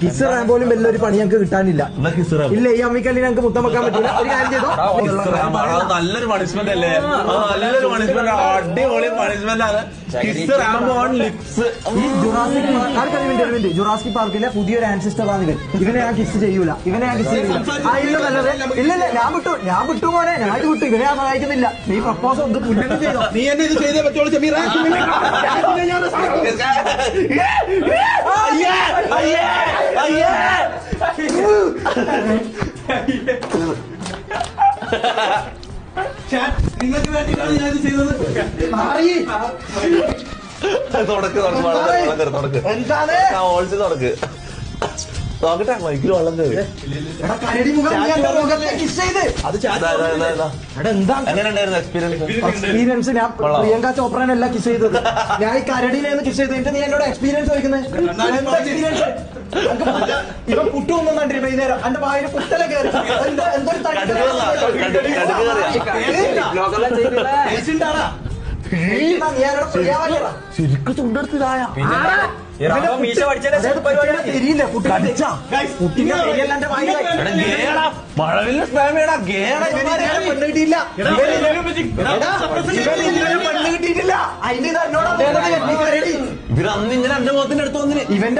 Kiss പറയാൻ പോലും വലിയൊരു പണി ഞങ്ങൾക്ക് കിട്ടാനില്ല. ഇല്ല, ഈ അമ്മിക്കല്ലിന് ഞങ്ങൾക്ക് മുത്തം വെക്കാൻ പറ്റില്ല. ഒരു കാര്യം ചെയ്തോ, നല്ലൊരു പണിഷ്മെന്റ് അല്ലേ? നല്ലൊരു പണിഷ്മെന്റ്, അടിപൊളി പണിഷ്മെന്റ് ആണ്. Kiss Rambo on lips. ഈ ജുറാസിക് പാർക്കിലെ പുതിയൊരു ആൻസിസ്റ്റർ ആണ് ഇവൻ. ഇവനെ ഞാൻ കിസ് ചെയ്യൂല, ഇവനെ ഞാൻ കിസ് ചെയ്യൂല. ഇല്ല നല്ലത്, ഇല്ല ഞാൻ വിട്ടു മോനെ, ഞാൻ വിട്ടു. ഇവനെ ഞാൻ സഹായിക്കുന്നില്ല. നീ പ്രപ്പോസൽ ഒന്ന് പുണ്യം ചെയ്തോ. നീ എന്നെ ഇത് ചെയ്തേ പറ്റുള്ളൂ ഷമീറ. നിങ്ങൾക്ക് വേണ്ടിയിട്ടാണ് ഞാൻ ഇത് ചെയ്തത്. എന്താണ് നോക്കട്ടെ, മൈക്കിൽ വെള്ളം കയറി. എങ്ങനെയുണ്ടായിരുന്നു എക്സ്പീരിയൻസ്? ഞാൻ പ്രിയങ്ക ചോപ്രനല്ല കിസ് ചെയ്തത്, ഞാൻ ഈ കരടിയിലായിരുന്നു കിസ് ചെയ്തത്. എന്നിട്ട് നീ എന്നോട് എക്സ്പീരിയൻസ് ചോദിക്കുന്നത്? എന്താ എക്സ്പീരിയൻസ്? ഇവ പുട്ടു ഒന്നും കണ്ടില്ല വൈകുന്നേരം. എന്റെ വായിൽ കുത്തല കയറി. എന്തൊരു ശരിക്കും ചുണ്ടെടുത്തതായ തിരിയില്ല മഴവില്ല സ്പാമേടാ. പെണ്ണ് കിട്ടിയില്ല. ഇവരന്ന് ഇങ്ങനെ എന്റെ മുഖത്തിന്റെ അടുത്ത് വന്നിന്. ഇവന്റെ